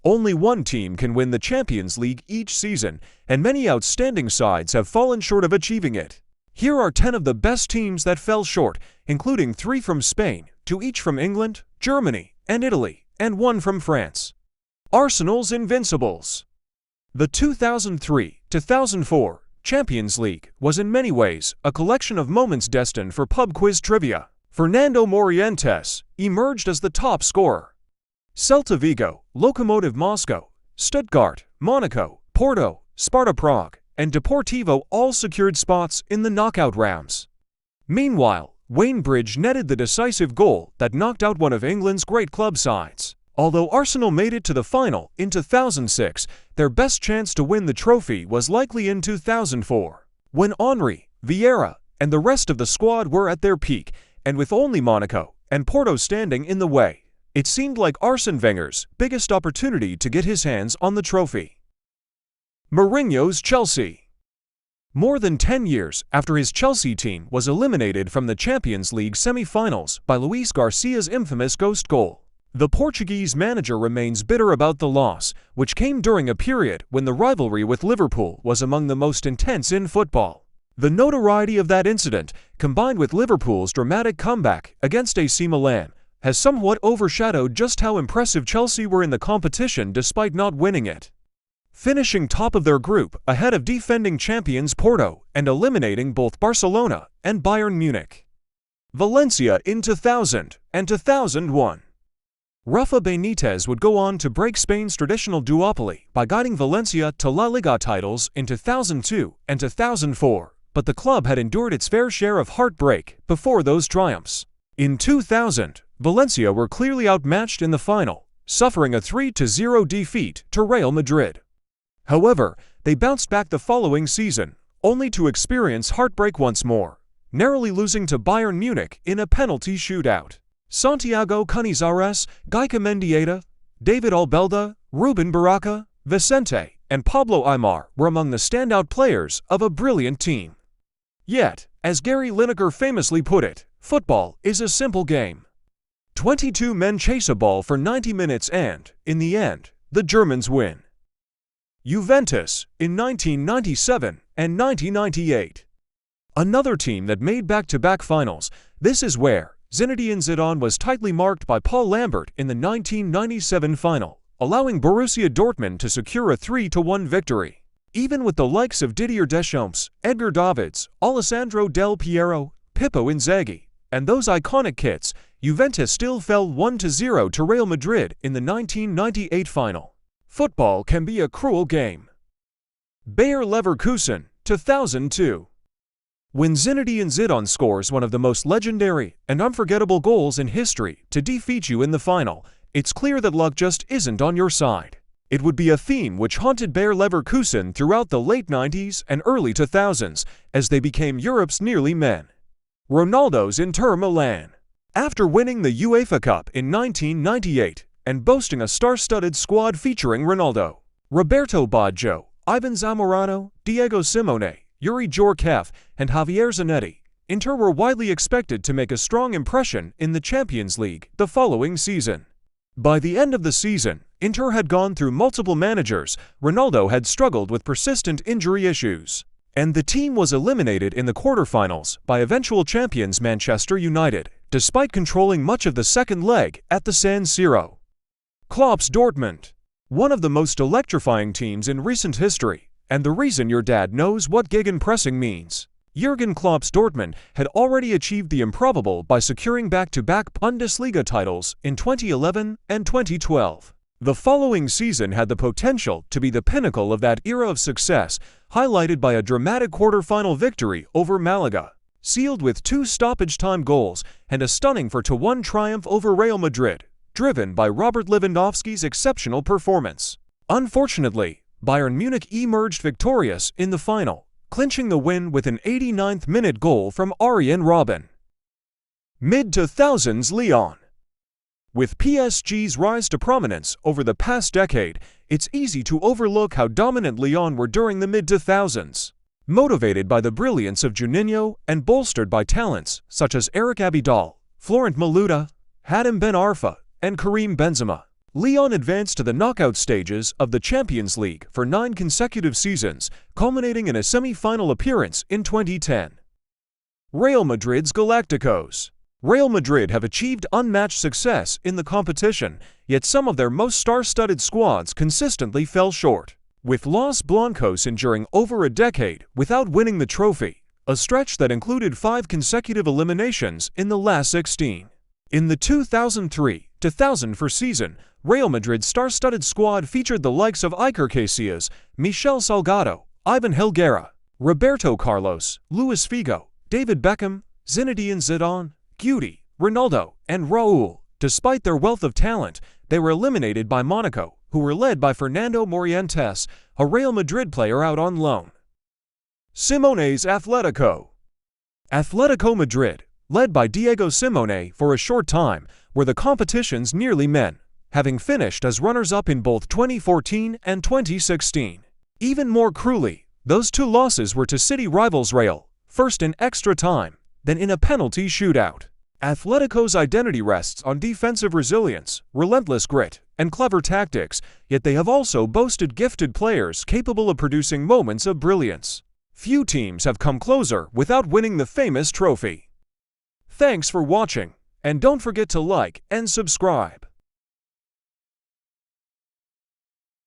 Only one team can win the Champions League each season, and many outstanding sides have fallen short of achieving it. Here are 10 of the best teams that fell short, including 3 from Spain, 2 each from England, Germany, and Italy, and 1 from France. Arsenal's Invincibles. The 2003-2004 Champions League was in many ways a collection of moments destined for pub quiz trivia. Fernando Morientes emerged as the top scorer. Celta Vigo, Lokomotiv Moscow, Stuttgart, Monaco, Porto, Sparta Prague, and Deportivo all secured spots in the knockout rounds. Meanwhile, Wayne Bridge netted the decisive goal that knocked out one of England's great club sides. Although Arsenal made it to the final in 2006, their best chance to win the trophy was likely in 2004, when Henry, Vieira, and the rest of the squad were at their peak, and with only Monaco and Porto standing in the way. It seemed like Arsene Wenger's biggest opportunity to get his hands on the trophy. Mourinho's Chelsea. More than 10 years after his Chelsea team was eliminated from the Champions League semi-finals by Luis Garcia's infamous ghost goal, the Portuguese manager remains bitter about the loss, which came during a period when the rivalry with Liverpool was among the most intense in football. The notoriety of that incident, combined with Liverpool's dramatic comeback against AC Milan, has somewhat overshadowed just how impressive Chelsea were in the competition despite not winning it. Finishing top of their group ahead of defending champions Porto and eliminating both Barcelona and Bayern Munich. Valencia in 2000 and 2001. Rafa Benitez would go on to break Spain's traditional duopoly by guiding Valencia to La Liga titles in 2002 and 2004, but the club had endured its fair share of heartbreak before those triumphs. In 2000, Valencia were clearly outmatched in the final, suffering a 3-0 defeat to Real Madrid. However, they bounced back the following season, only to experience heartbreak once more, narrowly losing to Bayern Munich in a penalty shootout. Santiago Canizares, Gaika Mendieta, David Albelda, Ruben Baraka, Vicente, and Pablo Aimar were among the standout players of a brilliant team. Yet, as Gary Lineker famously put it, football is a simple game. 22 men chase a ball for 90 minutes and, in the end, the Germans win. Juventus in 1997 and 1998. Another team that made back-to-back finals. This is where Zinedine Zidane was tightly marked by Paul Lambert in the 1997 final, allowing Borussia Dortmund to secure a 3-1 victory. Even with the likes of Didier Deschamps, Edgar Davids, Alessandro Del Piero, Pippo Inzaghi, and those iconic kits, Juventus still fell 1-0 to Real Madrid in the 1998 final. Football can be a cruel game. Bayer Leverkusen, 2002. When Zinedine Zidane scores one of the most legendary and unforgettable goals in history to defeat you in the final, it's clear that luck just isn't on your side. It would be a theme which haunted Bayer Leverkusen throughout the late 90s and early 2000s as they became Europe's nearly men. Ronaldo's Inter Milan. After winning the UEFA Cup in 1998 and boasting a star-studded squad featuring Ronaldo, Roberto Baggio, Ivan Zamorano, Diego Simeone, Yuri Djorkaeff, and Javier Zanetti, Inter were widely expected to make a strong impression in the Champions League the following season. By the end of the season, Inter had gone through multiple managers, Ronaldo had struggled with persistent injury issues, and the team was eliminated in the quarterfinals by eventual champions Manchester United, despite controlling much of the second leg at the San Siro. Klopp's Dortmund. One of the most electrifying teams in recent history, and the reason your dad knows what gegenpressing means. Jurgen Klopp's Dortmund had already achieved the improbable by securing back-to-back Bundesliga titles in 2011 and 2012. The following season had the potential to be the pinnacle of that era of success, highlighted by a dramatic quarter-final victory over Malaga, sealed with 2 stoppage-time goals and a stunning 4-1 triumph over Real Madrid, driven by Robert Lewandowski's exceptional performance. Unfortunately, Bayern Munich emerged victorious in the final, clinching the win with an 89th-minute goal from Arjen Robben. Mid-2000s Lyon. With PSG's rise to prominence over the past decade, it's easy to overlook how dominant Lyon were during the mid-2000s. Motivated by the brilliance of Juninho and bolstered by talents such as Eric Abidal, Florent Malouda, Hatem Ben Arfa, and Karim Benzema, Lyon advanced to the knockout stages of the Champions League for 9 consecutive seasons, culminating in a semi-final appearance in 2010. Real Madrid's Galacticos. Real Madrid have achieved unmatched success in the competition, yet some of their most star-studded squads consistently fell short, with Los Blancos enduring over a decade without winning the trophy, a stretch that included 5 consecutive eliminations in the last 16. In the 2003-2004 season, Real Madrid's star-studded squad featured the likes of Iker Casillas, Michel Salgado, Ivan Helguera, Roberto Carlos, Luis Figo, David Beckham, Zinedine Zidane, Guti, Ronaldo, and Raúl. Despite their wealth of talent, they were eliminated by Monaco, who were led by Fernando Morientes, a Real Madrid player out on loan. Simone's Atletico. Atletico Madrid, led by Diego Simone for a short time, were the competition's nearly men, having finished as runners-up in both 2014 and 2016. Even more cruelly, those 2 losses were to city rivals Real, first in extra time, then in a penalty shootout. Atletico's identity rests on defensive resilience, relentless grit, and clever tactics, yet they have also boasted gifted players capable of producing moments of brilliance. Few teams have come closer without winning the famous trophy. Thanks for watching, and don't forget to like and subscribe.